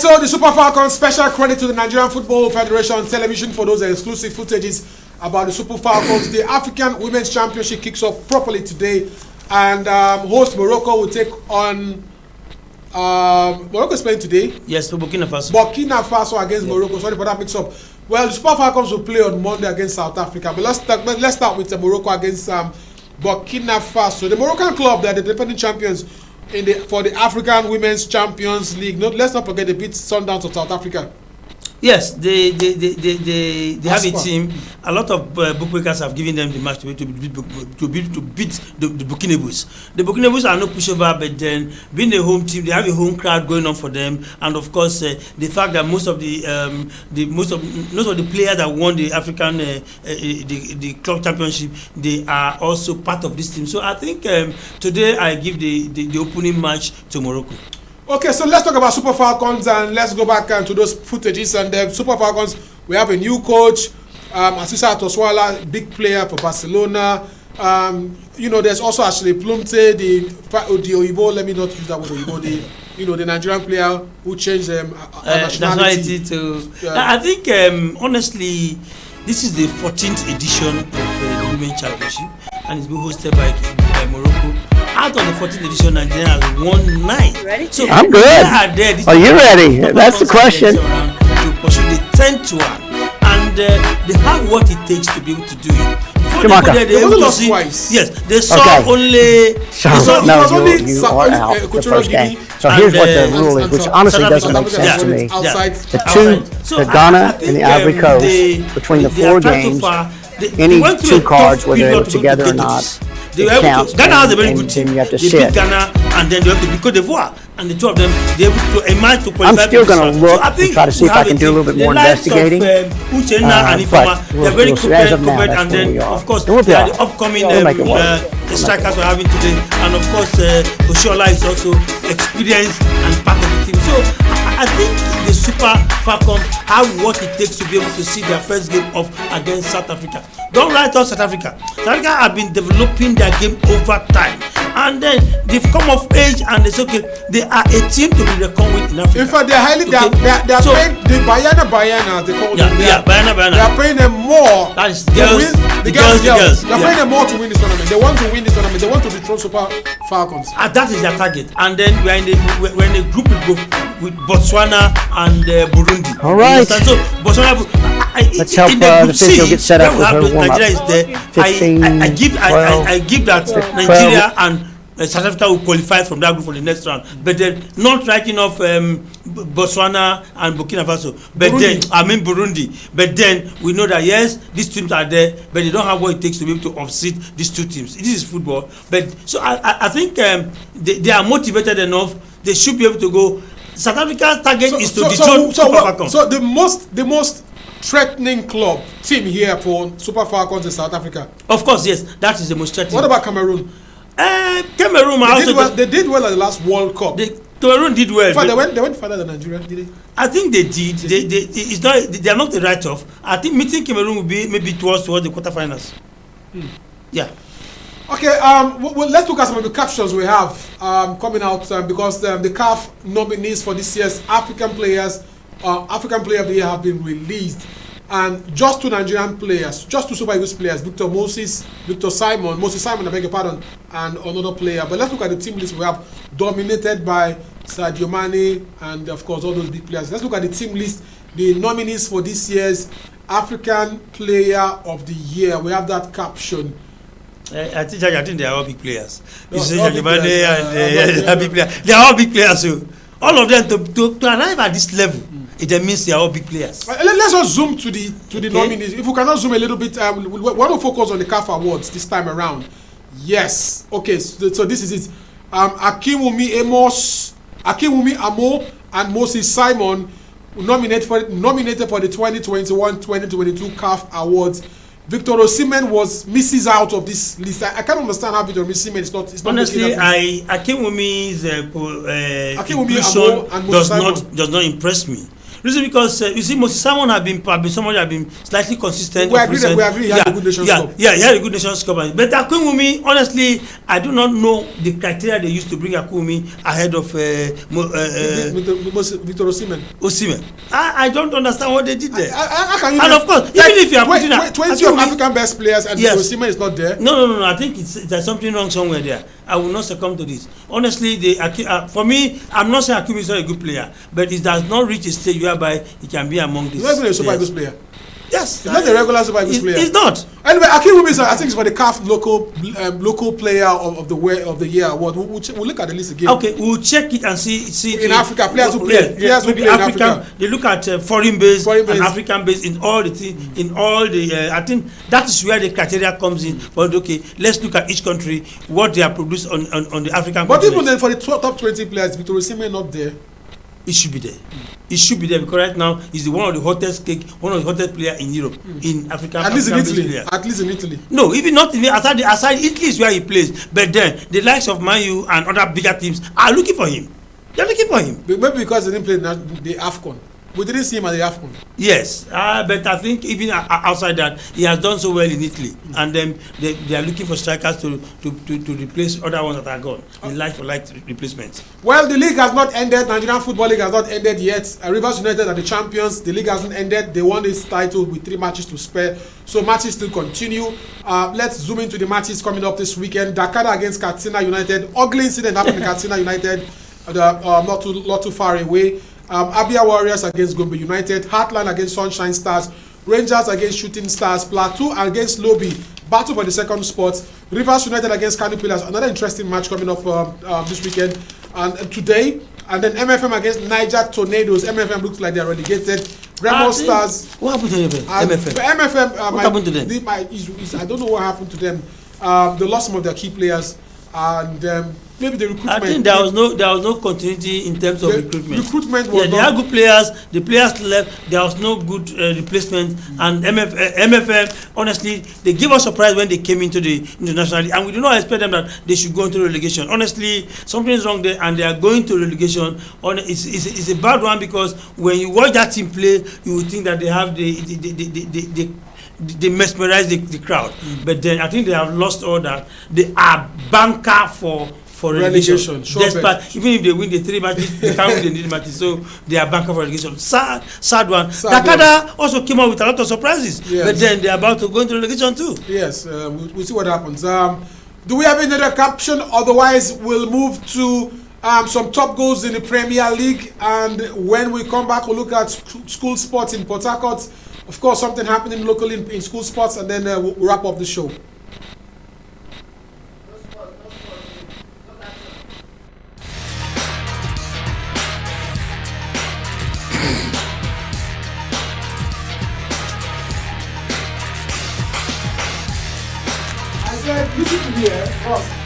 so the Super Falcons, special credit to the Nigerian Football Federation Television for those exclusive footages about the Super Falcons. The African Women's Championship kicks off properly today, and host Morocco will take on Morocco is playing today. Yes, for Burkina Faso. Burkina Faso against Morocco. Sorry for that mix-up. Well, the Super Falcons will play on Monday against South Africa. But let's start with Morocco against Burkina Faso. The Moroccan club, they are the defending champions for the African Women's Champions League. Let's not forget they beat Sundowns of South Africa. Yes, they have a team. A lot of bookmakers have given them the match to beat the Burkinabés. The Burkinabés are no pushover, but then being a home team, they have a home crowd going on for them, and of course the fact that most of the players that won the African the club championship, they are also part of this team. So I think today I give the opening match to Morocco. Okay, so let's talk about Super Falcons and let's go back to those footages. And the Super Falcons, we have a new coach, Asisa Toswala, big player for Barcelona. There's also actually Plumte, the Oyibo, let me not use that word Oyibo, the Nigerian player who changed nationality to. I think honestly, this is the 14th edition of the Women's Championship, and it's been hosted by Morocco. Out of the 14th edition, Nigeria has won 9. Ready? So I'm good. Are you ready? That's the question. To pursue the 10th one, and they have what it takes to be able to do it. They only lost twice. Yes, they saw only. You are out the first game. So here's what the rule is, which honestly doesn't make sense to me. The Ghana and the Ivory Coast, between the 4 games, any 2 cards, whether they were together or not, they were able to, Ghana has a very good team. They beat Ghana, and then they have to beat Côte d'Ivoire, and the 2 of them they able to emerge to qualify. I'm still going to look and try to see if I can do a little bit more investigating. Uchenna and Ifeoma, they're very covered, and then of course they are the upcoming strikers we're having today, and of course Oshola is also experienced and part of the team. So I think the Super Falcons have what it takes to be able to see their first game off against South Africa. Don't write off South Africa. South Africa have been developing their game over time, and then they've come of age, and it's okay. They are a team to be reckoned with in Africa. In fact, they're highly. They are paying the Bayana. They call them. Bayana. They are paying them more. That is girls. The girls. They're paying them more to win this tournament. They want to win this tournament. They want to dethrone Super Falcons. And that is their target. And then we're in a group with Botswana and Burundi. All right. So Botswana. Let's help the official get set up with her warm-up. Nigeria is there. 15, I give that 12, Nigeria and South Africa will qualify from that group for the next round. But then not writing off Botswana and Burkina Faso. But Burundi. But then we know that yes, these teams are there, but they don't have what it takes to be able to offset these 2 teams. This is football. But so I think they are motivated enough. They should be able to go. South Africa's target is to dethrone Super Falcons. So the most threatening team here for Super Falcons in South Africa. Of course, yes, that is the most threatening. What about Cameroon? Cameroon they did well at the last World Cup. Cameroon did well. In fact, they went further than Nigeria, did they? I think they did. They are not the write-off. I think meeting Cameroon will be maybe towards the quarterfinals. Yeah. Okay. Well, let's look at some of the captions we have coming out because the CAF nominees for this year's African Player of the Year have been released, and just 2 Nigerian players, just 2 Super Eagles players, Moses Simon, I beg your pardon, and another player. But let's look at the team list we have, dominated by Sadio Mane and of course all those big players. Let's look at the team list, the nominees for this year's African Player of the Year. We have that caption. I think they are all big players. You say Sadio Mane and they are big players. They are all big players. So all of them to arrive at this level. It means they are all big players. Let's just zoom to the nominees. If we cannot zoom a little bit, we want to focus on the CAF Awards this time around. Yes. Okay. So this is it. Akinwumi Amo and Moses Simon nominated for the 2021-2022 CAF Awards. Victor Osimhen misses out of this list. I can't understand how Victor Osimhen is not. Honestly, Akinwumi's inclusion does not impress me. Reason because you see, Simon have been somebody have been slightly consistent. We agree. He had a good Nations Cup. Yeah, he had a good Nations Cup. But Akinwumi, honestly, I do not know the criteria they used to bring Akinwumi ahead of Victor Osimhen. I don't understand what they did there. And of course, even if you are putting 20 of African best players and Osimhen is not there. No. I think there's something wrong somewhere there. I will not succumb to this. Honestly, for me, I'm not saying Akinwumi is not a good player, but it does not reach a stage whereby he can be among these. He's not even a Super Eagles player. Yes, he's not a regular Super Eagles player. He's not. Anyway, Akinwumi is, I think, it's for the CAF local player of the year award. We'll look at the list again. Okay, we'll check it and see in Africa players who play. Players who play in Africa. They look at foreign base and African base in all the I think that is where the criteria comes in. But okay, let's look at each country what they are produced on the African. But even then, for the top 20 players, Victor Osimhen not there. It should be there. It should be there because right now he's one of the hottest player in Europe, in Africa. At least in Italy. At least in Italy. No, even not in aside Italy is where he plays. But then the likes of Man U and other bigger teams are looking for him. They're looking for him. Maybe because they didn't play the AFCON. We didn't see him at the AFCON. Yes, but I think even outside that, he has done so well in Italy, and then they are looking for strikers to replace other ones that are gone. In like replacements. Well, the league has not ended. Nigerian Football League has not ended yet. Rivers United are the champions. The league hasn't ended. They won this title with 3 matches to spare, so matches still continue. Let's zoom into the matches coming up this weekend. Dakar against Katsina United. Ugly incident happened in Katsina United, not too far away. Abia Warriors against Gombe United, Heartland against Sunshine Stars, Rangers against Shooting Stars, Plateau against Lobby, battle for the second spot, Rivers United against Kano Pillars, another interesting match coming up this weekend and today, and then MFM against Niger Tornadoes. MFM looks like they are relegated. Remo Stars. What happened to MFM? MFM what happened to them? I don't know what happened to them. They lost some of their key players and maybe the recruitment. I think there was no continuity in terms of recruitment. Recruitment was they had good players. The players left. There was no good replacement. And MFM, honestly, they gave us surprise when they came into the internationally, and we do not expect them that they should go into relegation. Honestly, something is wrong there, and they are going to relegation. It's a bad one because when you watch that team play, you would think that they have they mesmerize the crowd, but then I think they have lost all that. They are banker for relegation. Sure, despite even if they win the 3 matches, they can't win the 3 matches, so they are banker for relegation. Sad one. Dakar also came out with a lot of surprises, yes. But then they are about to go into relegation too. Yes, we'll see what happens. Do we have any other caption? Otherwise, we'll move to some top goals in the Premier League, and when we come back, we'll look at school sports in Port Harcourt. Of course, something happening locally in school sports, and then we'll wrap up the show. I said, listen to me, boss.